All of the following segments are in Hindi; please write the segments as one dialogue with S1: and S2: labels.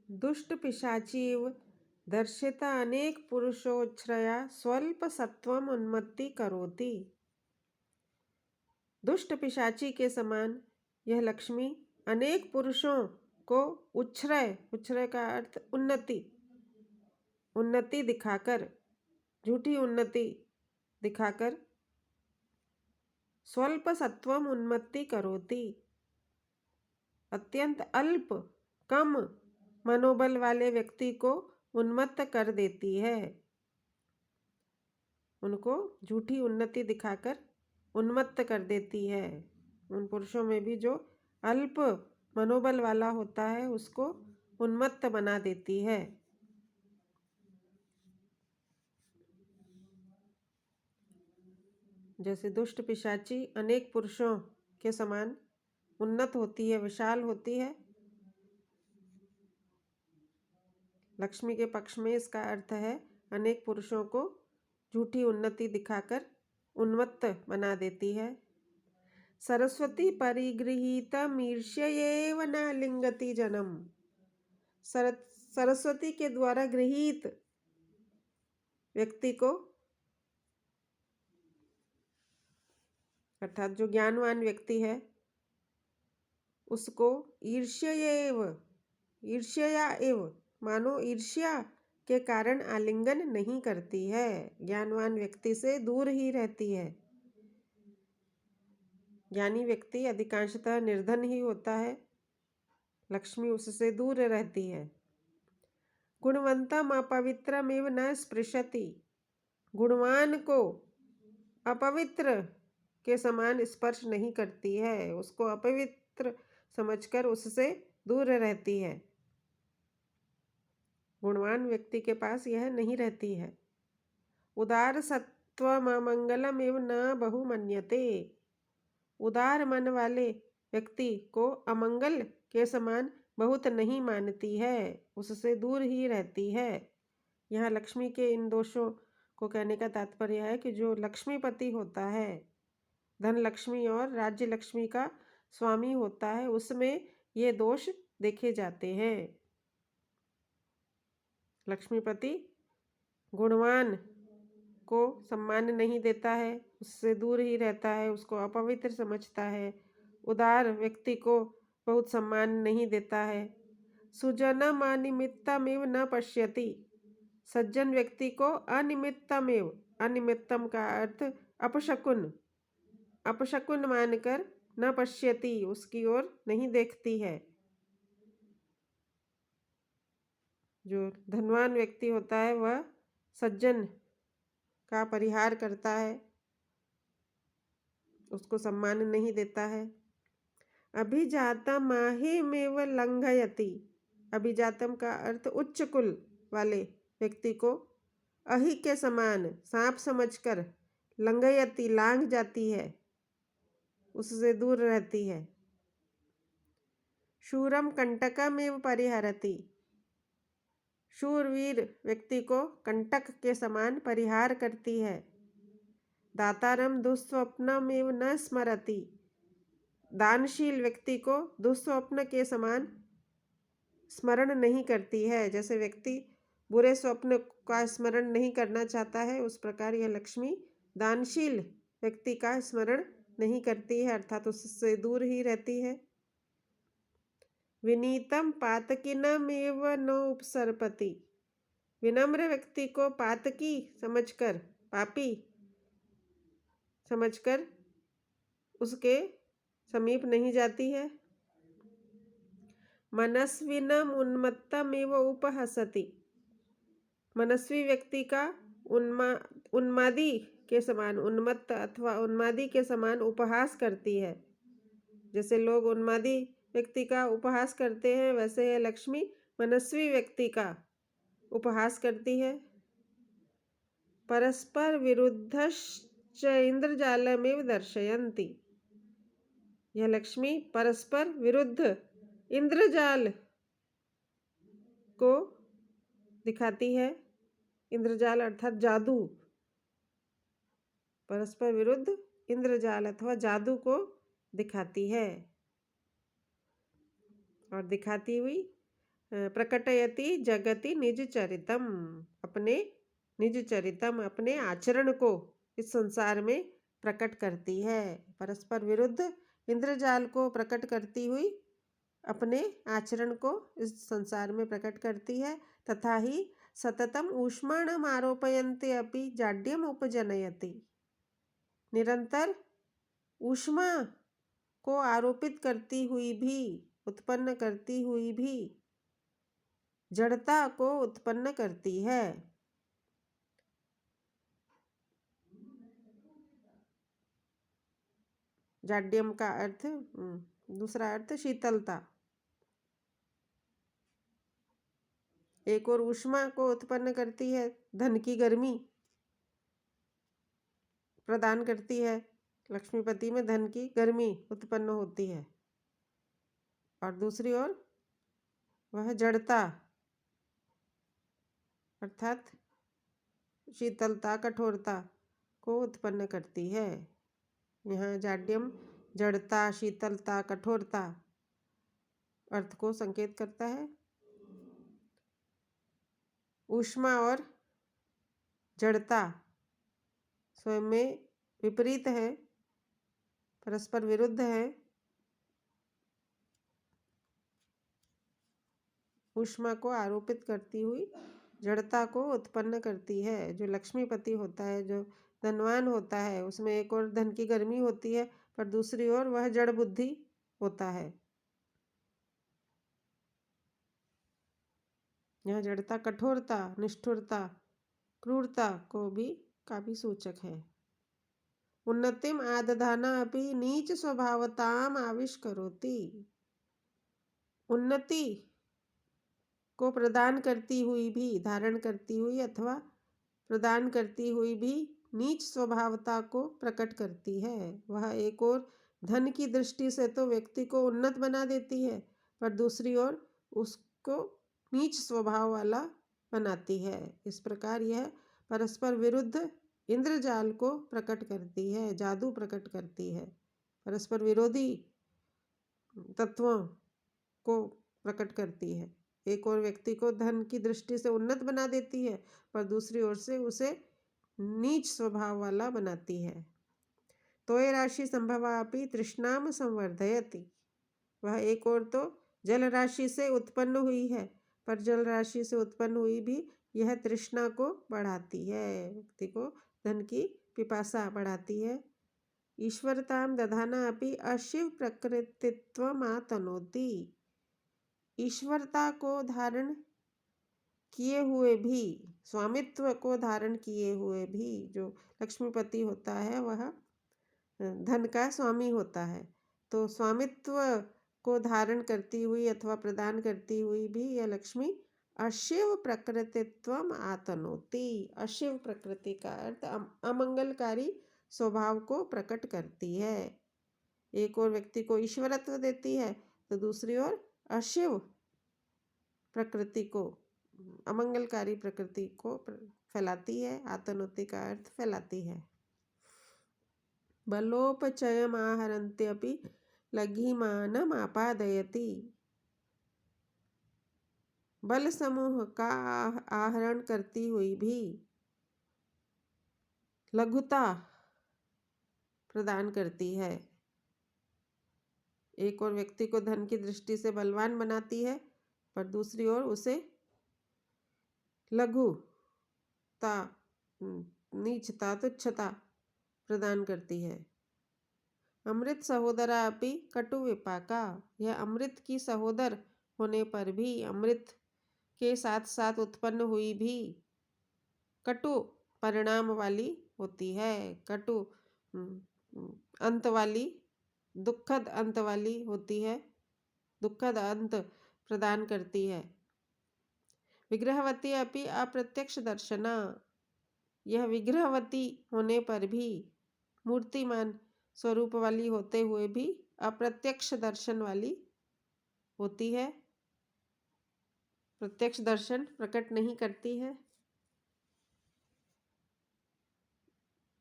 S1: दुष्ट पिशाचीव दर्शिता अनेक पुरुषोच्छ्रया स्वल्प सत्वम उन्मत्ति करोति। दुष्ट पिशाची के समान यह लक्ष्मी अनेक पुरुषों को उच्छ्रय, उच्छ्रय का अर्थ उन्नति, उन्नति दिखाकर, झूठी उन्नति दिखाकर स्वल्प सत्वम उन्मत्ति करोति, अत्यंत अल्प कम मनोबल वाले व्यक्ति को उन्मत्त कर देती है। उनको झूठी उन्नति दिखाकर उन्मत्त कर देती है। उन पुरुषों में भी जो अल्प मनोबल वाला होता है उसको उन्मत्त बना देती है। जैसे दुष्ट पिशाची अनेक पुरुषों के समान उन्नत होती है, विशाल होती है, लक्ष्मी के पक्ष में इसका अर्थ है अनेक पुरुषों को झूठी उन्नति दिखाकर उन्मत्त बना देती है। सरस्वती परिगृहीतम ईर्ष्यैव न लिंगति जनम। सरस्वती के द्वारा गृहीत व्यक्ति को, अर्थात जो ज्ञानवान व्यक्ति है, उसको ईर्ष्यैव, ईर्ष्या एव मानो ईर्ष्या के कारण आलिंगन नहीं करती है, ज्ञानवान व्यक्ति से दूर ही रहती है। ज्ञानी व्यक्ति अधिकांशतः निर्धन ही होता है, लक्ष्मी उससे दूर रहती है। गुणवंतम अपवित्रमेव न स्पृशति। गुणवान को अपवित्र के समान स्पर्श नहीं करती है, उसको अपवित्र समझकर उससे दूर रहती है। गुणवान व्यक्ति के पास यह नहीं रहती है। उदार सत्वमंगलम एव न बहुमन्यते। उदार मन वाले व्यक्ति को अमंगल के समान बहुत नहीं मानती है, उससे दूर ही रहती है। यहाँ लक्ष्मी के इन दोषों को कहने का तात्पर्य है कि जो लक्ष्मीपति होता है, धन लक्ष्मी और राज्य लक्ष्मी का स्वामी होता है, उसमें ये दोष देखे जाते हैं। लक्ष्मीपति गुणवान को सम्मान नहीं देता है, उससे दूर ही रहता है, उसको अपवित्र समझता है। उदार व्यक्ति को बहुत सम्मान नहीं देता है। सुजनम अनिमित्तमेव न पश्यति। सज्जन व्यक्ति को अनिमित्तमेव, अनिमित्तम का अर्थ अपशकुन, अपशकुन मानकर न पश्यति, उसकी ओर नहीं देखती है। जो धनवान व्यक्ति होता है वह सज्जन का परिहार करता है, उसको सम्मान नहीं देता है। अभिजातम माहिमेव लंघयति। अभिजातम का अर्थ उच्च कुल वाले व्यक्ति को अहि के समान सांप समझकर लंघयति लांघ जाती है, उससे दूर रहती है। शूरम कंटकमेव परिहरति। शूरवीर व्यक्ति को कंटक के समान परिहार करती है। दातारम दुस्वप्नमेव न स्मरति। दानशील व्यक्ति को दुस्वप्न के समान स्मरण नहीं करती है। जैसे व्यक्ति बुरे स्वप्न का स्मरण नहीं करना चाहता है, उस प्रकार यह लक्ष्मी दानशील व्यक्ति का स्मरण नहीं करती है, अर्थात उससे दूर ही रहती है। विनीतम पातकिनमेव न उपसर्पति। विनम्र व्यक्ति को पातकी समझकर, पापी समझकर उसके समीप नहीं जाती है। मनस्विनम उन्मत्तमेव उपहसति। मनस्वी व्यक्ति का उन्मादी के समान, उन्मत्त अथवा उन्मादी के समान उपहास करती है। जैसे लोग उन्मादी व्यक्ति का उपहास करते हैं, वैसे यह लक्ष्मी मनस्वी व्यक्ति का उपहास करती है। परस्पर विरुद्धश्च इंद्रजालमेव दर्शयन्ति। यह लक्ष्मी परस्पर विरुद्ध इंद्रजाल को दिखाती है। इंद्रजाल अर्थात जादू, परस्पर विरुद्ध इंद्रजाल अथवा जादू को दिखाती है। और दिखाती हुई प्रकटयति जगति निज चरितम, अपने निज चरितम अपने आचरण को इस संसार में प्रकट करती है। परस्पर विरुद्ध इंद्रजाल को प्रकट करती हुई अपने आचरण को इस संसार में प्रकट करती है। तथा ही सततम ऊष्माणम आरोपयन्ते अपि जाड्यम उपजनयति, निरंतर ऊष्मा को आरोपित करती हुई भी, उत्पन्न करती हुई भी जड़ता को उत्पन्न करती है। जाड्यम का अर्थ, दूसरा अर्थ शीतलता। एक और ऊष्मा को उत्पन्न करती है, धन की गर्मी प्रदान करती है। लक्ष्मीपति में धन की गर्मी उत्पन्न होती है। और दूसरी ओर वह जड़ता अर्थात शीतलता, कठोरता को उत्पन्न करती है। यहाँ जाड्यम जड़ता, शीतलता, कठोरता अर्थ को संकेत करता है। ऊष्मा और जड़ता स्वयं में विपरीत है, परस्पर विरुद्ध है। ऊष्मा को आरोपित करती हुई जड़ता को उत्पन्न करती है। जो लक्ष्मीपति होता है, जो धनवान होता है, उसमें एक और धन की गर्मी होती है, पर दूसरी ओर वह जड़ बुद्धि होता है। यह जड़ता कठोरता, निष्ठुरता, क्रूरता को भी काफी सूचक है। उन्नतिम आदधाना अपि नीच स्वभावताम आविष्करोति, उन्नति को प्रदान करती हुई भी, धारण करती हुई अथवा प्रदान करती हुई भी नीच स्वभावता को प्रकट करती है। वह एक ओर धन की दृष्टि से तो व्यक्ति को उन्नत बना देती है, पर दूसरी ओर उसको नीच स्वभाव वाला बनाती है। इस प्रकार यह परस्पर विरुद्ध इंद्रजाल को प्रकट करती है, जादू प्रकट करती है। परस्पर विरोधी तत्वों को प्रकट करती है। एक और व्यक्ति को धन की दृष्टि से उन्नत बना देती है, पर दूसरी ओर से उसे नीच स्वभाव वाला बनाती है। तोय राशि संभवापि तृष्णाम संवर्धयति, वह एक और तो जल राशि से उत्पन्न हुई है, पर जल राशि से उत्पन्न हुई भी यह तृष्णा को बढ़ाती है, व्यक्ति को धन की पिपासा बढ़ाती है। ईश्वरताम दधाना अपि अशिव प्रकृतित्वमातनोति, ईश्वरता को धारण किए हुए भी, स्वामित्व को धारण किए हुए भी जो लक्ष्मीपति होता है वह धन का स्वामी होता है। तो स्वामित्व को धारण करती हुई अथवा प्रदान करती हुई भी यह लक्ष्मी अशिव प्रकृतित्वम आतनोति, अशिव प्रकृति का अर्थ अमंगलकारी स्वभाव को प्रकट करती है। एक और व्यक्ति को ईश्वरत्व देती है, तो दूसरी ओर अशिव प्रकृति को, अमंगलकारी प्रकृति को फैलाती है। आतनोति का अर्थ फैलाती है। बलोपचयमाहरन्त्यपि लघिमानमापादयति, बल समूह का आहरण करती हुई भी लघुता प्रदान करती है। एक और व्यक्ति को धन की दृष्टि से बलवान बनाती है, पर दूसरी ओर उसे लघुता, नीचता, तुच्छता प्रदान करती है। अमृत सहोदरा अपि कटु विपाका, यह अमृत की सहोदर होने पर भी, अमृत के साथ साथ उत्पन्न हुई भी कटु परिणाम वाली होती है। कटु अंत वाली, दुखद अंत वाली होती है, दुखद अंत प्रदान करती है। विग्रहवती अपि अप्रत्यक्ष दर्शना, यह विग्रहवती होने पर भी, मूर्तिमान स्वरूप वाली होते हुए भी अप्रत्यक्ष दर्शन वाली होती है, प्रत्यक्ष दर्शन प्रकट नहीं करती है।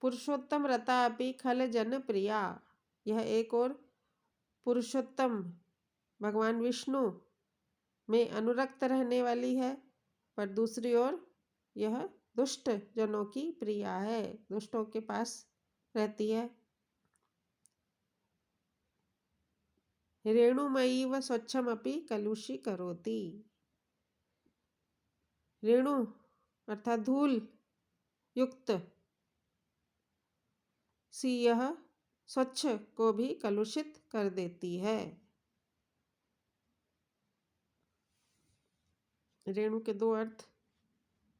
S1: पुरुषोत्तम रता अपि खल जन प्रिया, यह एक और पुरुषोत्तम भगवान विष्णु में अनुरक्त रहने वाली है, पर दूसरी ओर यह दुष्ट जनों की प्रिया है, दुष्टों के पास रहती है। रेणुमयीव स्वच्छमपि कलुषीकरोति। रेणु अर्थात धूल युक्त सी यह स्वच्छ को भी कलुषित कर देती है। रेणु के दो अर्थ,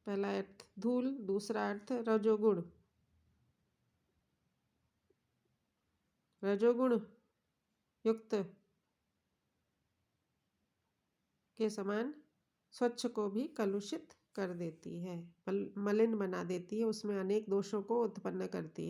S1: पहला अर्थ धूल, दूसरा अर्थ रजोगुण। रजोगुण युक्त के समान स्वच्छ को भी कलुषित कर देती है, मलिन बना देती है, उसमें अनेक दोषों को उत्पन्न करती है।